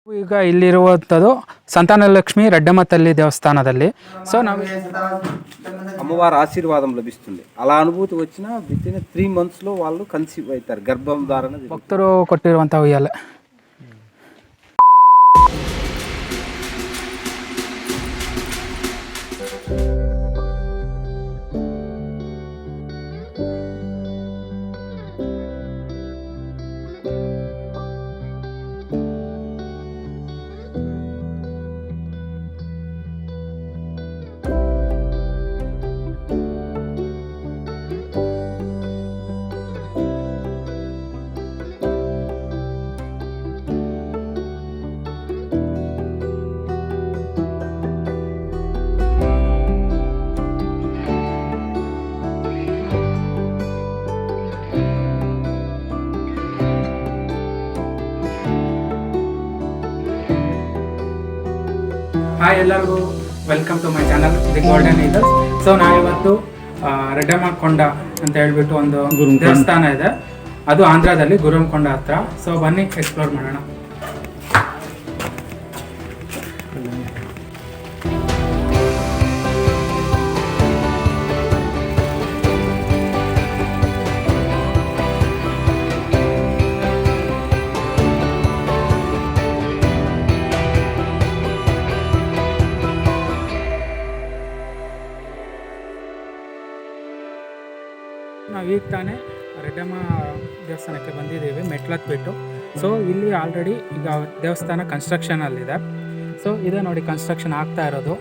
ಈಗ ಇಲ್ಲಿರುವಂಥದ್ದು సంతానలక్ష్మి రెడ్డమ్మ తల్లి దేవస్థానದಲ್ಲಿ. సో ನಾವು అమ్మవారి ఆశీర్వాదం లభిస్తుంది. అలా అనుభూతి వచ్చిన విత్ ఇన్ 3 monthsలో వాళ్ళు కన్సీవ్ అవుతారు. గర్భం ధారణ ಭಕ್ತರು ಕೊಟ್ಟಿರುವಂಥ ಉಯ್ಯಾಲೆ. ಹಾಯ್ ಎಲ್ಲರಿಗೂ, welcome to my channel the golden eagles. So ನಾವಿವತ್ತು ರೆಡ್ಡಮ್ಮ ಕೊಂಡ ಅಂತ ಹೇಳ್ಬಿಟ್ಟು ಒಂದು ದೇವಸ್ಥಾನ ಇದೆ, ಅದು ಆಂಧ್ರದಲ್ಲಿ ಗುರುಮಕೊಂಡ ಹತ್ರ. ಸೊ ಬನ್ನಿ ಎಕ್ಸ್ಪ್ಲೋರ್ ಮಾಡೋಣ. ನಾವೀಗ ತಾನೇ ರೆಡ್ಡಮ್ಮ ದೇವಸ್ಥಾನಕ್ಕೆ ಬಂದಿದ್ದೀವಿ, ಮೆಟ್ಲತ್ಬಿಟ್ಟು. ಸೊ ಇಲ್ಲಿ ಆಲ್ರೆಡಿ ಈಗ ದೇವಸ್ಥಾನ ಕನ್ಸ್ಟ್ರಕ್ಷನಲ್ಲಿದೆ. ಸೊ ಇದೆ ನೋಡಿ, ಕನ್ಸ್ಟ್ರಕ್ಷನ್ ಆಗ್ತಾ ಇರೋದು.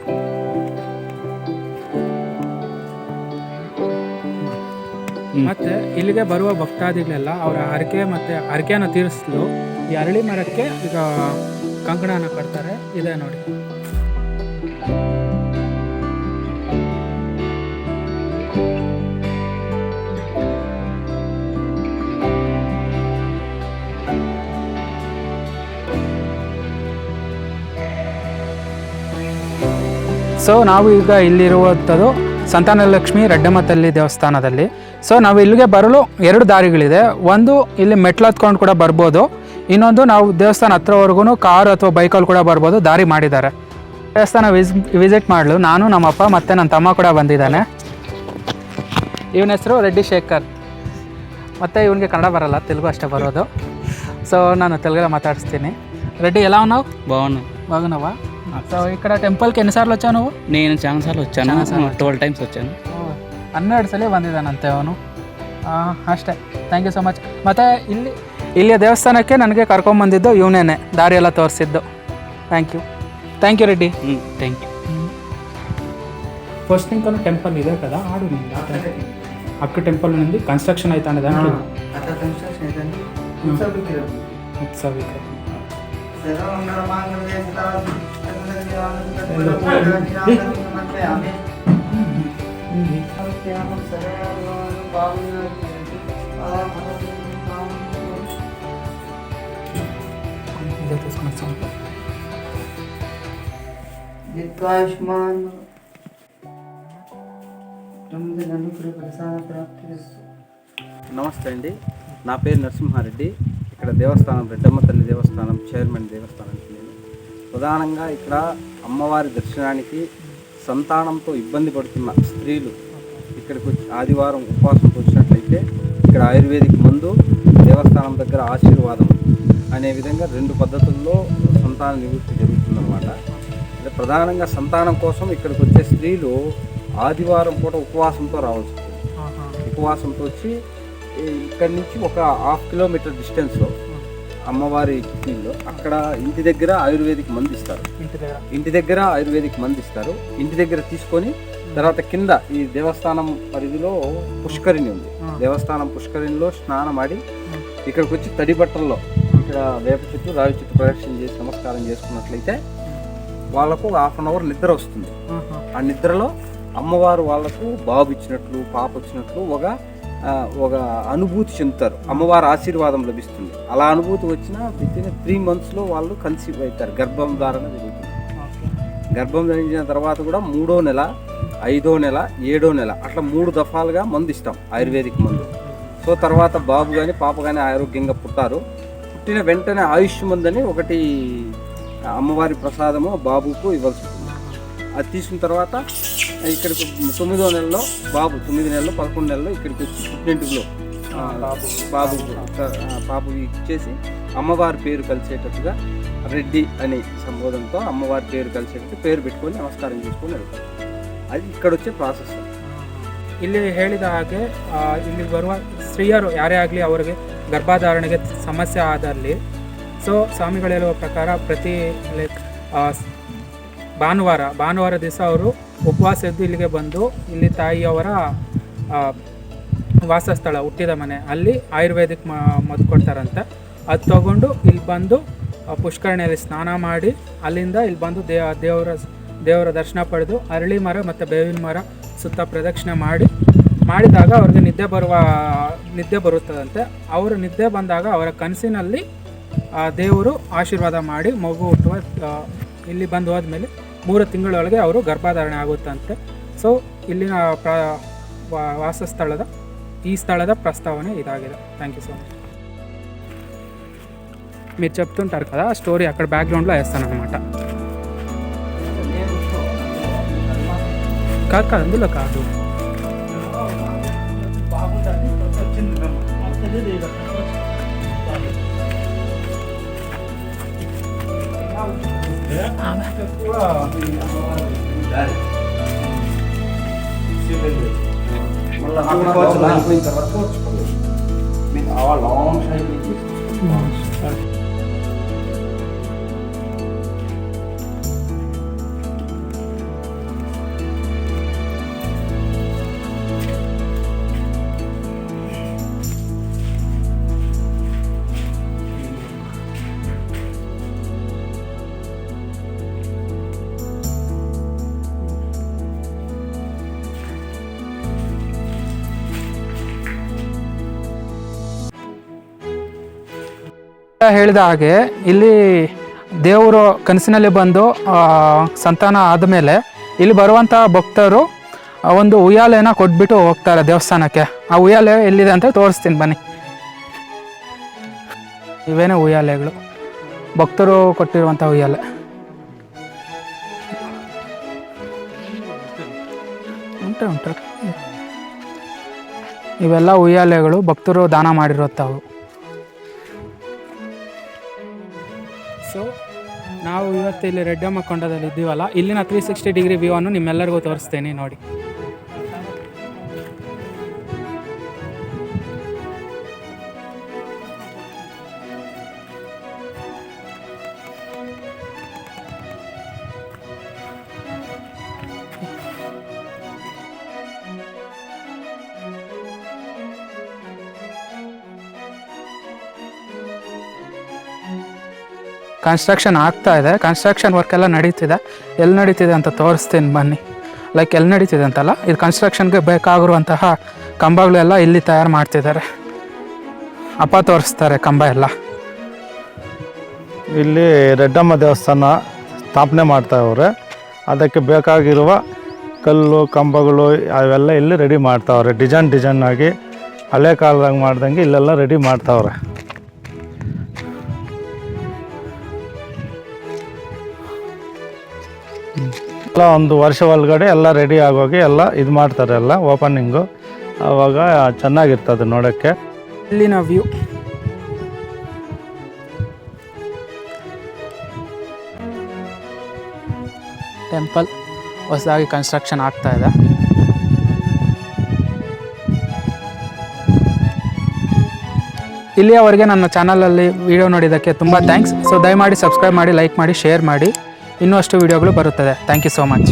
ಮತ್ತು ಇಲ್ಲಿಗೆ ಬರುವ ಭಕ್ತಾದಿಗಳೆಲ್ಲ ಅವರ ಹರಕೆಯನ್ನು ತೀರಿಸಲು ಈ ಅರಳಿ ಮರಕ್ಕೆ ಈಗ ಕಂಕಣನ ಕಟ್ತಾರೆ. ಇದೆ ನೋಡಿ. ಸೊ ನಾವು ಈಗ ಇಲ್ಲಿರುವಂಥದ್ದು సంతానలక్ష్మి రెడ్డమ్మ తల్లి ದೇವಸ್ಥಾನದಲ್ಲಿ. ಸೊ ನಾವು ಇಲ್ಲಿಗೆ ಬರಲು 2 ದಾರಿಗಳಿದೆ. ಒಂದು ಇಲ್ಲಿ ಮೆಟ್ಲು ಹತ್ಕೊಂಡು ಕೂಡ ಬರ್ಬೋದು, ಇನ್ನೊಂದು ನಾವು ದೇವಸ್ಥಾನ ಹತ್ರವರೆಗೂ ಕಾರ್ ಅಥವಾ ಬೈಕಲ್ಲಿ ಕೂಡ ಬರ್ಬೋದು, ದಾರಿ ಮಾಡಿದ್ದಾರೆ. ದೇವಸ್ಥಾನ ವಿಸಿಟ್ ಮಾಡಲು ನಾನು, ನಮ್ಮಪ್ಪ ಮತ್ತು ನನ್ನ ತಮ್ಮ ಕೂಡ ಬಂದಿದ್ದಾನೆ. ಇವನ ಹೆಸರು ರೆಡ್ಡಿ ಶೇಖರ್. ಮತ್ತು ಇವನಿಗೆ ಕನ್ನಡ ಬರಲ್ಲ, ತೆಲುಗು ಅಷ್ಟೇ ಬರೋದು. సో ನಾನು తెలుగులో మాట్లాడిస్తేనే. రెడ్డి ఎలా ఉన్నావు? బాగున్నావా? సో ఇక్కడ టెంపుల్కి ఎన్నిసార్లు వచ్చావు నువ్వు? నేను చాలా సార్లు వచ్చాను, 12 times వచ్చాను. 12 ಸಲ ಬಂದಿದ್ದಾನಂತೆ ಅವನು. ಅಷ್ಟೇ, ಥ್ಯಾಂಕ್ ಯು ಸೊ ಮಚ್. ಮತ್ತು ಇಲ್ಲಿಯ ದೇವಸ್ಥಾನಕ್ಕೆ ನನಗೆ ಕರ್ಕೊಂಬಂದಿದ್ದು ಇವನೇನೆ, ದಾರಿ ಎಲ್ಲ ತೋರಿಸಿದ್ದು. Thank you Reddy. Thank you. First thing temple ఇదే కదా, ఆడు అక్క టెంపుల్ నుండి కన్స్ట్రక్షన్ అవుతాండి దాంట్లో. ఉత్సవ విగ్రహం. నమస్తే అండి, నా పేరు నరసింహారెడ్డి. ఇక్కడ దేవస్థానం రెడ్డమ్మ తల్లి దేవస్థానం చైర్మన్ దేవస్థానానికి నేను. ప్రధానంగా ఇక్కడ అమ్మవారి దర్శనానికి సంతానంతో ఇబ్బంది పడుతున్న స్త్రీలు ఇక్కడికి వచ్చి ఆదివారం ఉపవాసంతో వచ్చినట్లయితే ఇక్కడ ఆయుర్వేదిక్ మందు, దేవస్థానం దగ్గర ఆశీర్వాదం అనే విధంగా 2 పద్ధతుల్లో సంతాన నివృత్తి జరుగుతుందన్నమాట. అంటే ప్రధానంగా సంతానం కోసం ఇక్కడికి వచ్చే స్త్రీలు ఆదివారం పూట ఉపవాసంతో రావాల్సి ఉంటుంది. ఉపవాసంతో వచ్చి ఇక్కడి నుంచి ఒక 1/2 kilometer డిస్టెన్స్లో అమ్మవారి కిటిలో అక్కడ ఇంటి దగ్గర ఆయుర్వేదిక్ మందు ఇస్తారు. ఇంటి దగ్గర తీసుకొని తర్వాత కింద ఈ దేవస్థానం పరిధిలో పుష్కరిణి ఉంది. దేవస్థానం పుష్కరిణిలో స్నానం ఆడి ఇక్కడికి వచ్చి తడి బట్టల్లో ఇక్కడ వేప చెట్టు, రావి చెట్టు ప్రదక్షిణ చేసి నమస్కారం చేసుకున్నట్లయితే వాళ్ళకు 1/2 hour నిద్ర వస్తుంది. ఆ నిద్రలో అమ్మవారు వాళ్ళకు బాబు ఇచ్చినట్లు, పాప వచ్చినట్లు ఒక అనుభూతి చెందుతారు. అమ్మవారి ఆశీర్వాదం లభిస్తుంది. అలా అనుభూతి వచ్చిన విత్ ఇన్ 3 monthsలో వాళ్ళు కన్సీవ్ అవుతారు. గర్భం ధారణ జరుగుతుంది. గర్భం ధరించిన తర్వాత కూడా 3వ నెల, 5వ నెల, 7వ నెల అట్లా 3 దఫాలుగా మందు ఇస్తాం, ఆయుర్వేదిక్ మందు. సో తర్వాత బాబు కానీ పాప కానీ ఆరోగ్యంగా పుట్టారు. పుట్టిన వెంటనే ఆయుష్ మందు అని ఒకటి అమ్మవారి ప్రసాదము బాబుకు ఇవ్వాల్సి ఉంటుంది. అది తీసుకున్న తర్వాత ఇక్కడికి 9వ నెలలో బాబు 9 నెలలు 11 నెలలు ఇక్కడికి వచ్చి పుట్టింటిలో బాబుకి ఇచ్చేసి అమ్మవారి పేరు కలిసేటట్టుగా రెడ్డి అని సంబోధనతో అమ్మవారి పేరు కలిసేటట్టు పేరు పెట్టుకొని నమస్కారం చేసుకొని వెళ్తారు. ಅದು ఇక్కడ వచ్చే ಪ್ರಾಸೆಸ್. ಇಲ್ಲಿ ಹೇಳಿದ ಹಾಗೆ ಇಲ್ಲಿ ಬರುವ ಸ್ತ್ರೀಯರು ಯಾರೇ ಆಗಲಿ ಅವರಿಗೆ ಗರ್ಭಧಾರಣೆಗೆ ಸಮಸ್ಯೆ ಆದಲ್ಲಿ ಸೊ ಸ್ವಾಮಿಗಳು ಹೇಳುವ ಪ್ರಕಾರ ಪ್ರತಿ ಲೈಕ್ ಭಾನುವಾರ ದಿವಸ ಅವರು ಉಪವಾಸ ಇದ್ದು ಇಲ್ಲಿಗೆ ಬಂದು ಇಲ್ಲಿ ತಾಯಿಯವರ ವಾಸಸ್ಥಳ ಹುಟ್ಟಿದ ಮನೆ ಅಲ್ಲಿ ಆಯುರ್ವೇದಿಕ್ ಮದ್ದು ಕೊಡ್ತಾರಂತೆ. ಅದು ತಗೊಂಡು ಇಲ್ಲಿ ಬಂದು ಪುಷ್ಕರಣಿಯಲ್ಲಿ ಸ್ನಾನ ಮಾಡಿ ಅಲ್ಲಿಂದ ಇಲ್ಲಿ ಬಂದು ದೇವರ ದರ್ಶನ ಪಡೆದು ಅರಳಿ ಮರ ಮತ್ತು ಬೇವಿನ ಮರ ಸುತ್ತ ಪ್ರದಕ್ಷಿಣೆ ಮಾಡಿದಾಗ ಅವ್ರಿಗೆ ನಿದ್ದೆ ಬರುತ್ತದಂತೆ. ಅವರು ನಿದ್ದೆ ಬಂದಾಗ ಅವರ ಕನಸಿನಲ್ಲಿ ದೇವರು ಆಶೀರ್ವಾದ ಮಾಡಿ ಮಗು ಹುಟ್ಟುವ ಇಲ್ಲಿ ಬಂದು ಹೋದ್ಮೇಲೆ 3 ತಿಂಗಳೊಳಗೆ ಅವರು ಗರ್ಭಧಾರಣೆ ಆಗುತ್ತಂತೆ. ಸೊ ಇಲ್ಲಿನ ವಾಸಸ್ಥಳದ ఈ స్థಳದ ప్రస్తావన ఇదాಗಿದೆ. Thank you so much. మీరు చెప్తుంటారు కదా స్టోరీ అక్కడ బ్యాక్గ్రౌండ్లో వేస్తాను అనమాట. కాదు అందులో కాదు. అయిపోయిన తర్వాత మీకు ఆ లాంగ్ సైడ్ ಹೇಳಿದ ಹಾಗೆ ಇಲ್ಲಿ ದೇವರು ಕನಸಿನಲ್ಲಿ ಬಂದು ಸಂತಾನ ಆದಮೇಲೆ ಇಲ್ಲಿ ಬರುವಂಥ ಭಕ್ತರು ಒಂದು ಉಯ್ಯಾಲೆನ ಕೊಟ್ಬಿಟ್ಟು ಹೋಗ್ತಾರೆ ದೇವಸ್ಥಾನಕ್ಕೆ. ಆ ಉಯ್ಯಾಲೆ ಎಲ್ಲಿದೆ ಅಂತ ತೋರಿಸ್ತೀನಿ ಬನ್ನಿ. ಇವೇನೇ ಉಯ್ಯಾಲೆಗಳು, ಭಕ್ತರು ಕೊಟ್ಟಿರುವಂಥ ಉಯ್ಯಾಲೆ. ಉಂಟು ಇವೆಲ್ಲ ಉಯ್ಯಾಲೆಗಳು ಭಕ್ತರು ದಾನ ಮಾಡಿರುತ್ತವು. ಸೊ ನಾವು ಇವತ್ತು ಇಲ್ಲಿ ರೆಡ್ಡಮ್ಮ ಕೊಂಡದಲ್ಲಿ ಇದ್ದೀವಲ್ಲ, ಇಲ್ಲಿನ 360 ಡಿಗ್ರಿ ವ್ಯೂ ಅನ್ನು ನಿಮ್ಮೆಲ್ಲರಿಗೂ ತೋರಿಸ್ತೇನೆ ನೋಡಿ. ಕನ್ಸ್ಟ್ರಕ್ಷನ್ ಆಗ್ತಾ ಇದೆ, ಕನ್ಸ್ಟ್ರಕ್ಷನ್ ವರ್ಕ್ ಎಲ್ಲ ನಡೀತಿದೆ. ಎಲ್ಲಿ ನಡೀತಿದೆ ಅಂತ ತೋರಿಸ್ತೀನಿ ಬನ್ನಿ. ಲೈಕ್ ಎಲ್ಲಿ ನಡೀತಿದೆ ಅಂತಲ್ಲ, ಇದು ಕನ್ಸ್ಟ್ರಕ್ಷನ್ಗೆ ಬೇಕಾಗಿರುವಂತಹ ಕಂಬಗಳೆಲ್ಲ ಇಲ್ಲಿ ತಯಾರು ಮಾಡ್ತಿದ್ದಾರೆ. ಅಪ್ಪ ತೋರಿಸ್ತಾರೆ ಕಂಬ ಎಲ್ಲ. ಇಲ್ಲಿ ರೆಡ್ಡಮ್ಮ ದೇವಸ್ಥಾನ ಸ್ಥಾಪನೆ ಮಾಡ್ತಾವ್ರೆ. ಅದಕ್ಕೆ ಬೇಕಾಗಿರುವ ಕಲ್ಲು ಕಂಬಗಳು ಅವೆಲ್ಲ ಇಲ್ಲಿ ರೆಡಿ ಮಾಡ್ತಾವ್ರೆ. ಡಿಸೈನ್ ಆಗಿ ಹಳೆ ಕಾಲದಾಗ ಮಾಡ್ದಂಗೆ ಇಲ್ಲೆಲ್ಲ ರೆಡಿ ಮಾಡ್ತಾವ್ರೆ. ಎಲ್ಲ ಒಂದು ವರ್ಷ ಒಳಗಡೆ ಎಲ್ಲ ರೆಡಿ ಆಗೋಗಿ ಎಲ್ಲ ಇದು ಮಾಡ್ತಾರೆ, ಎಲ್ಲ ಓಪನಿಂಗು. ಆವಾಗ ಚೆನ್ನಾಗಿರ್ತದೆ ನೋಡೋಕ್ಕೆ. ಇಲ್ಲಿನ ವ್ಯೂ ಟೆಂಪಲ್ ಹೊಸದಾಗಿ ಕನ್ಸ್ಟ್ರಕ್ಷನ್ ಆಗ್ತಾ ಇದೆ. ಇಲ್ಲಿಯವರೆಗೆ ನನ್ನ ಚಾನಲಲ್ಲಿ ವಿಡಿಯೋ ನೋಡಿದ್ದಕ್ಕೆ ತುಂಬ ಥ್ಯಾಂಕ್ಸ್. ಸೊ ದಯಮಾಡಿ ಸಬ್ಸ್ಕ್ರೈಬ್ ಮಾಡಿ, ಲೈಕ್ ಮಾಡಿ, ಶೇರ್ ಮಾಡಿ. ಇನ್ನೂ ಅಷ್ಟು ವಿಡಿಯೋಗಳು ಬರುತ್ತದೆ. Thank you so much.